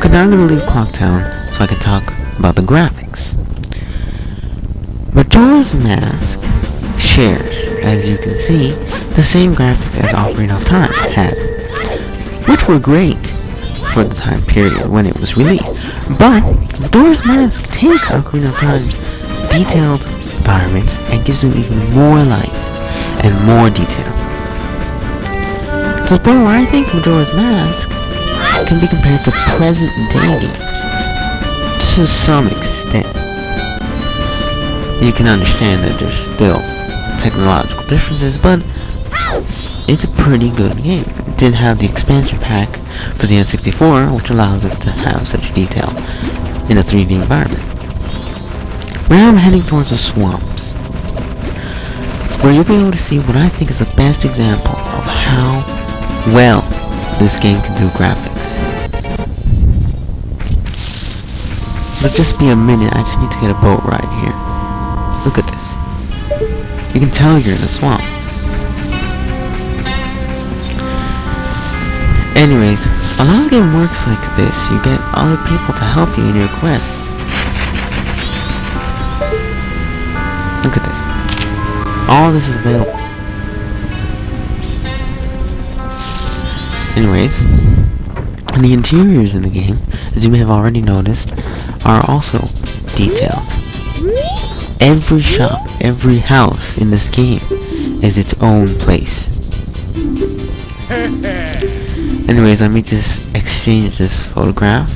Okay, now I'm gonna leave Clock Town so I can talk about the graphics. Majora's Mask shares, as you can see, the same graphics as Ocarina of Time had, which were great for the time period when it was released. But Majora's Mask takes Ocarina of Time's detailed environments and gives them even more life and more detail. To the point where I think Majora's Mask can be compared to present day games to some extent. You can understand that there's still technological differences, but it's a pretty good game. It did have the expansion pack for the N64, which allows it to have such detail in a 3D environment. Where I'm heading towards the swamps, where you'll be able to see what I think is the best example of how well this game can do graphics. It'll just be a minute, I just need to get a boat ride here. Look at this. You can tell you're in a swamp. Anyways, a lot of the game works like this. You get other people to help you in your quest. Look at this. All this is available. Anyways, and the interiors in the game, as you may have already noticed, are also detailed. Every shop, every house in this game is its own place. Anyways, let me just exchange this photograph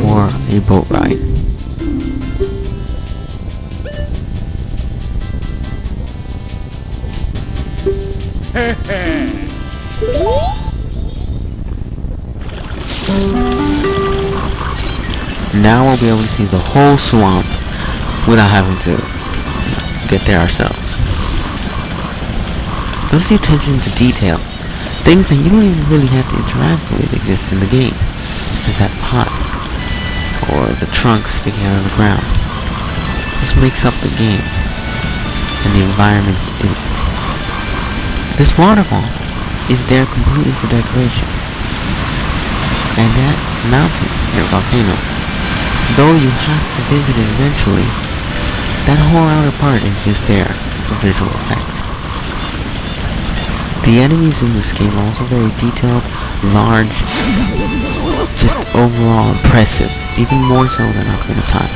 for a boat ride. Now we'll be able to see the whole swamp without having to get there ourselves. Notice the attention to detail. Things that you don't even really have to interact with exist in the game. Such as that pot, or the trunk sticking out of the ground. This makes up the game, and the environments in it. This waterfall is there completely for decoration. And that mountain, or volcano, though you have to visit it eventually, that whole outer part is just there for visual effect. The enemies in this game are also very detailed, large, just overall impressive, even more so than Ocarina of Time.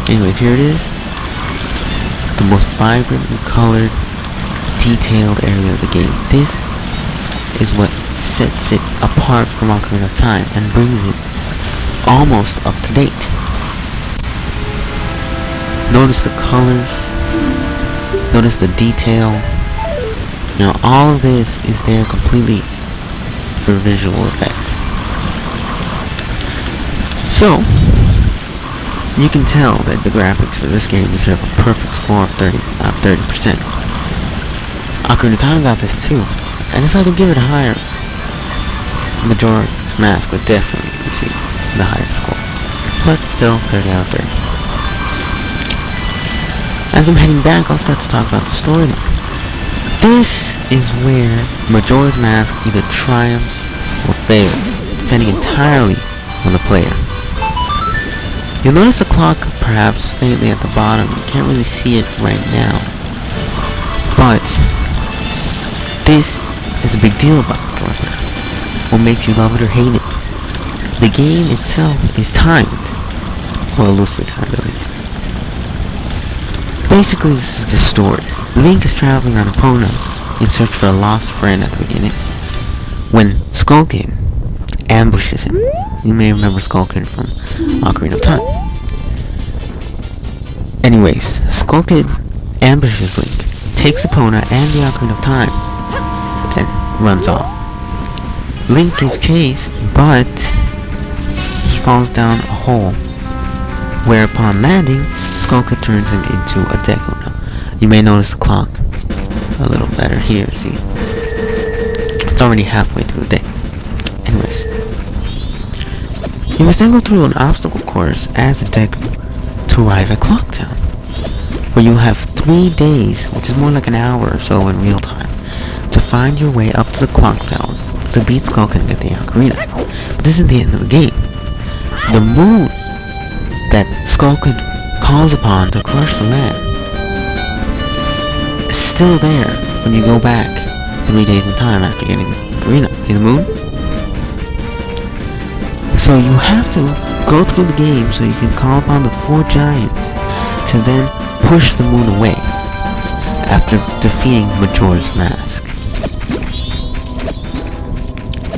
Anyways, here it is, the most vibrantly colored, detailed area of the game. This is what sets it apart from Ocarina of Time and brings it almost up to date. Notice the colors, notice the detail. You know, all of this is there completely for visual effect. So, you can tell that the graphics for this game deserve a perfect score of 30 out of 30%. Ocarina of Time got this too, and if I could give it a higher, Majora's Mask would definitely receive the higher score. But still, 30 out of 30. As I'm heading back, I'll start to talk about the story now. This is where Majora's Mask either triumphs or fails, depending entirely on the player. You'll notice the clock perhaps faintly at the bottom. You can't really see it right now. But this is a big deal about Majora's Mask. What makes you love it or hate it. The game itself is timed. Well, loosely timed at least. Basically, this is the story. Link is traveling on Epona in search for a lost friend at the beginning, when Skull Kid ambushes him. You may remember Skull Kid from Ocarina of Time. Anyways, Skull Kid ambushes Link, takes Epona and the Ocarina of Time, and runs off. Link gives chase, but he falls down a hole, where upon landing, Skull Kid turns him into a Deku. You may notice the clock a little better here, see? It's already halfway through the day. Anyways, you must then go through an obstacle course as a Deku to arrive at Clock Town, where you have 3 days, which is more like an hour or so in real time, to find your way up to the Clock Tower to beat Skull Kid and get the Ocarina. this isn't the end of the game. The moon that Skullkid calls upon to crush the land is still there when you go back 3 days in time after getting the arena. See the moon? So you have to go through the game so you can call upon the 4 giants to then push the moon away after defeating Majora's Mask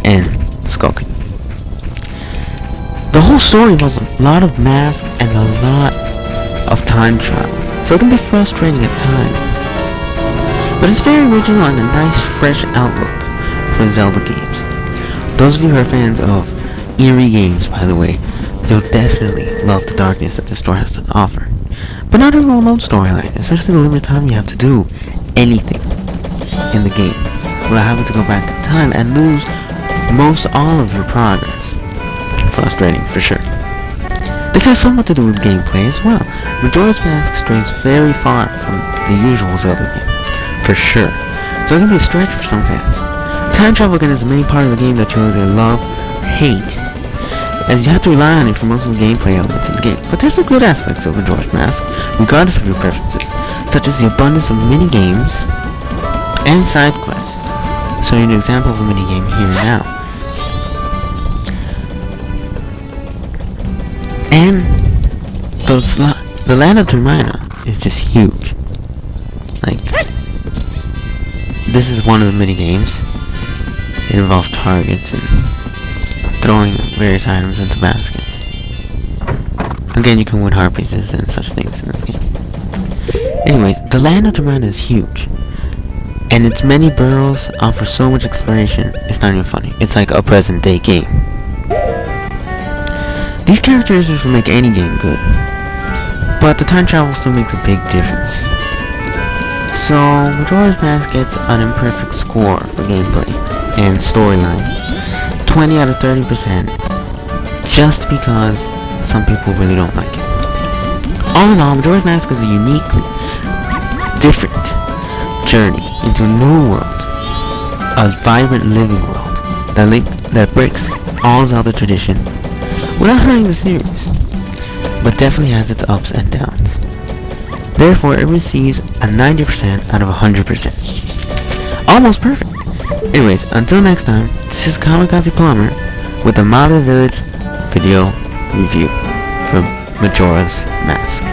and Skullkid. The whole story involves a lot of mask and a lot of time travel, so it can be frustrating at times. But it's very original and a nice fresh outlook for Zelda games. Those of you who are fans of eerie games, by the way, you'll definitely love the darkness that the story has to offer. But not everyone loves storyline, especially the limited time you have to do anything in the game without having to go back in time and lose most all of your progress. Frustrating for sure. This has somewhat to do with gameplay as well. Majora's Mask strays very far from the usual Zelda game, for sure. So it can be a stretch for some fans. Time travel again is the main part of the game that you'll either love or hate, as you have to rely on it for most of the gameplay elements in the game. But there's some good aspects of Majora's Mask, regardless of your preferences, such as the abundance of mini-games and side quests. So an example of a mini-game here and now. And the land of Termina is just huge. Like, this is one of the mini games. It involves targets and throwing various items into baskets. Again, you can win heart pieces and such things in this game. Anyways, the land of Termina is huge, and its many burrows offer so much exploration. It's not even funny. It's like a present day game. These characteristics will make any game good, but the time travel still makes a big difference. So, Majora's Mask gets an imperfect score for gameplay and storyline. 20 out of 30%, just because some people really don't like it. All in all, Majora's Mask is a uniquely different journey into a new world, a vibrant living world that breaks all Zelda tradition without hurting the series, but definitely has its ups and downs. Therefore, it receives a 90% out of 100%. Almost perfect. Anyways, until next time, this is Kamikaze Plumber with the Mabe Village video review for Majora's Mask.